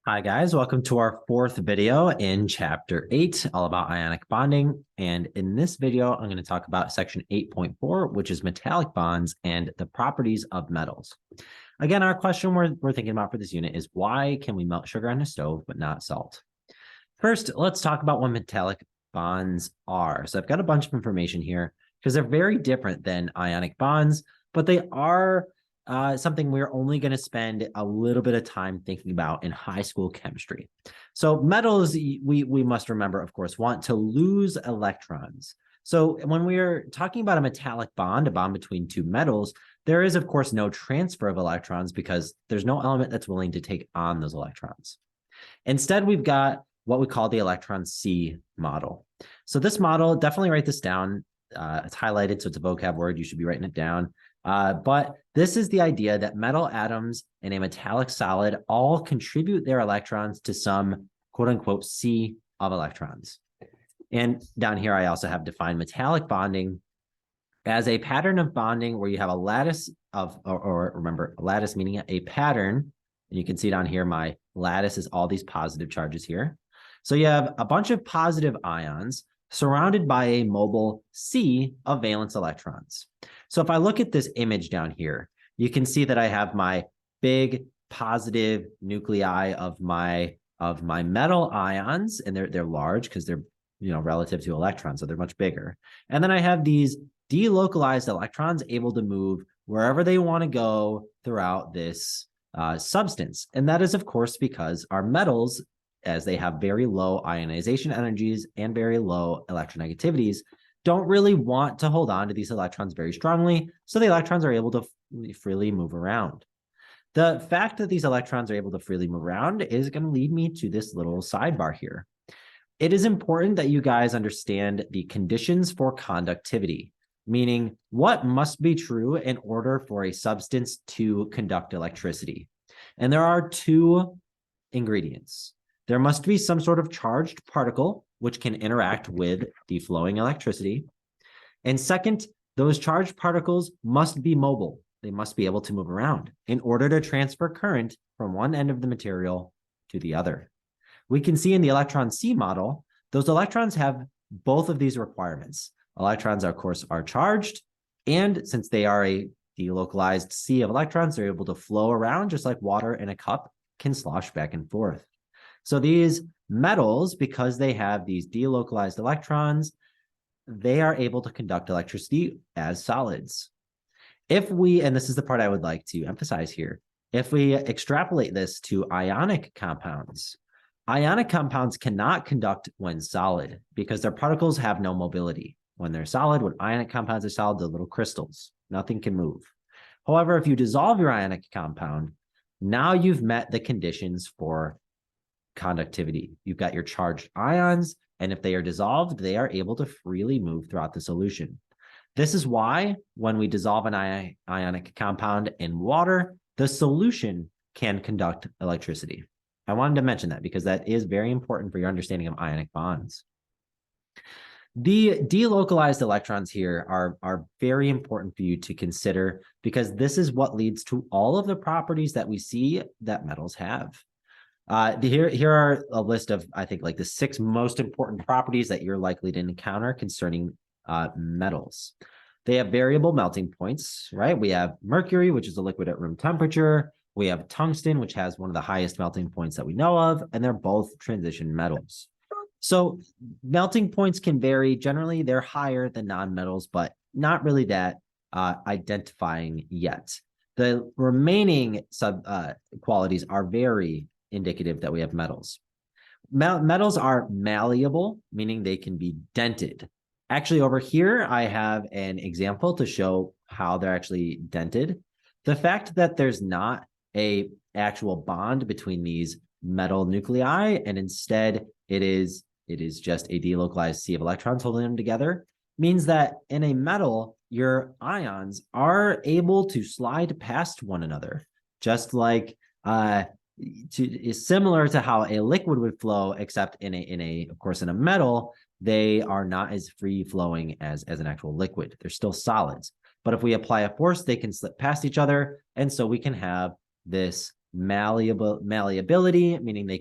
Hi guys, welcome to our fourth video in chapter 8, all about ionic bonding. And in this video, I'm going to talk about section 8.4, which is metallic bonds and the properties of metals. Again, our question we're thinking about for this unit is why can we melt sugar on a stove but not salt? First, let's talk about what metallic bonds are. So I've got a bunch of information here because they're very different than ionic bonds, but they are something we're only going to spend a little bit of time thinking about in high school chemistry. So metals, we must remember, of course, want to lose electrons. So when we're talking about a metallic bond, a bond between two metals, there is, of course, no transfer of electrons because there's no element that's willing to take on those electrons. Instead, we've got what we call the electron C model. So this model, definitely write this down. It's highlighted, so it's a vocab word. You should be writing it down. But this is the idea that metal atoms in a metallic solid all contribute their electrons to some quote unquote C of electrons. And down here, I also have defined metallic bonding as a pattern of bonding where you have a lattice of, or remember, lattice meaning a pattern. And you can see down here, my lattice is all these positive charges here. So you have a bunch of positive ions surrounded by a mobile C of valence electrons. So if I look at this image down here, you can see that I have my big positive nuclei of my metal ions, and they're large because they're relative to electrons, so they're much bigger. And then I have these delocalized electrons able to move wherever they want to go throughout this substance. And that is, of course, because our metals, as they have very low ionization energies and very low electronegativities, don't really want to hold on to these electrons very strongly, so the electrons are able to freely move around. The fact that these electrons are able to freely move around is going to lead me to this little sidebar here. It is important that you guys understand the conditions for conductivity, meaning what must be true in order for a substance to conduct electricity. And there are two ingredients. There must be some sort of charged particle which can interact with the flowing electricity. And second, those charged particles must be mobile. They must be able to move around in order to transfer current from one end of the material to the other. We can see in the electron C model, those electrons have both of these requirements. Electrons, of course, are charged, and since they are a delocalized sea of electrons, they're able to flow around just like water in a cup can slosh back and forth. So these metals, because they have these delocalized electrons, they are able to conduct electricity as solids. If we, and this is the part I would like to emphasize here, if we extrapolate this to ionic compounds cannot conduct when solid because their particles have no mobility. When they're solid, when ionic compounds are solid, they're little crystals. Nothing can move. However, if you dissolve your ionic compound, now you've met the conditions for conductivity. You've got your charged ions, and if they are dissolved, they are able to freely move throughout the solution. This is why when we dissolve an ionic compound in water, the solution can conduct electricity. I wanted to mention that because that is very important for your understanding of ionic bonds. The delocalized electrons here are very important for you to consider because this is what leads to all of the properties that we see that metals have. Here are a list of, I think, like the 6 most important properties that you're likely to encounter concerning metals. They have variable melting points, right? We have mercury, which is a liquid at room temperature. We have tungsten, which has one of the highest melting points that we know of, and they're both transition metals. So melting points can vary. Generally, they're higher than nonmetals, but not really that identifying yet. The remaining qualities are very indicative that we have metals. Metals are malleable, meaning they can be dented. Actually, over here, I have an example to show how they're actually dented. The fact that there's not an actual bond between these metal nuclei, and instead it is just a delocalized sea of electrons holding them together, means that in a metal, your ions are able to slide past one another, just like is similar to how a liquid would flow, except of course in a metal, they are not as free flowing as an actual liquid. They're still solids. But if we apply a force, they can slip past each other. And so we can have this malleability, meaning they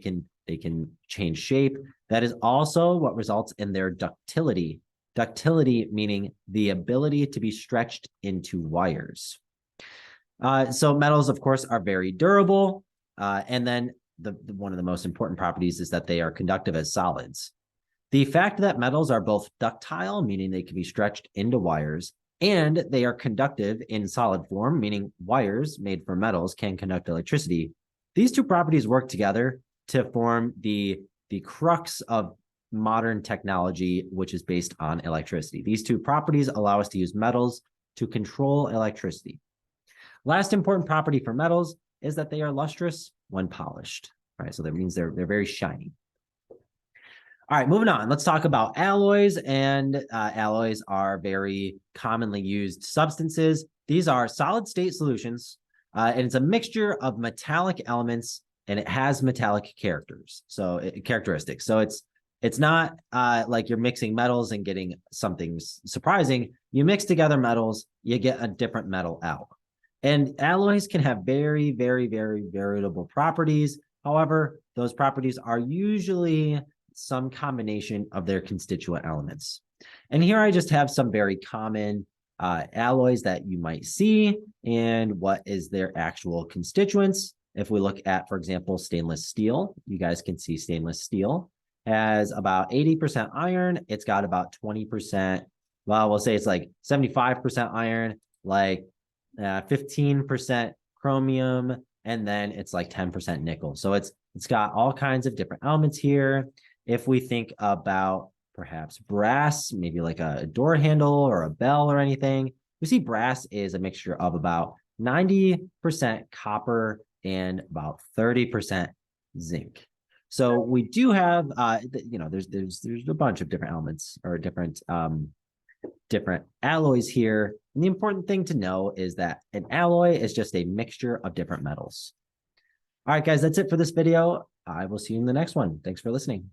can change shape. That is also what results in their ductility. Ductility meaning the ability to be stretched into wires. So metals, of course, are very durable. And then one of the most important properties is that they are conductive as solids. The fact that metals are both ductile, meaning they can be stretched into wires, and they are conductive in solid form, meaning wires made from metals can conduct electricity. These two properties work together to form the crux of modern technology, which is based on electricity. These two properties allow us to use metals to control electricity. Last important property for metals is that they are lustrous when polished. All right, so that means they're very shiny. All right, moving on. Let's talk about alloys. And alloys are very commonly used substances. These are solid state solutions, and it's a mixture of metallic elements, and it has metallic characteristics. So it's not like you're mixing metals and getting something surprising. You mix together metals, you get a different metal out. And alloys can have very, very, very variable properties. However, those properties are usually some combination of their constituent elements. And here I just have some very common alloys that you might see and what is their actual constituents. If we look at, for example, stainless steel, you guys can see stainless steel has about 80% iron. It's got about 20%, well, we'll say it's like 75% iron, like 15% chromium, and then it's like 10% nickel. So it's got all kinds of different elements here. If we think about perhaps brass, maybe like a door handle or a bell or anything, we see brass is a mixture of about 90% copper and about 30% zinc. So we do have, there's a bunch of different elements or different alloys here. And the important thing to know is that an alloy is just a mixture of different metals. All right, guys, that's it for this video. I will see you in the next one. Thanks for listening.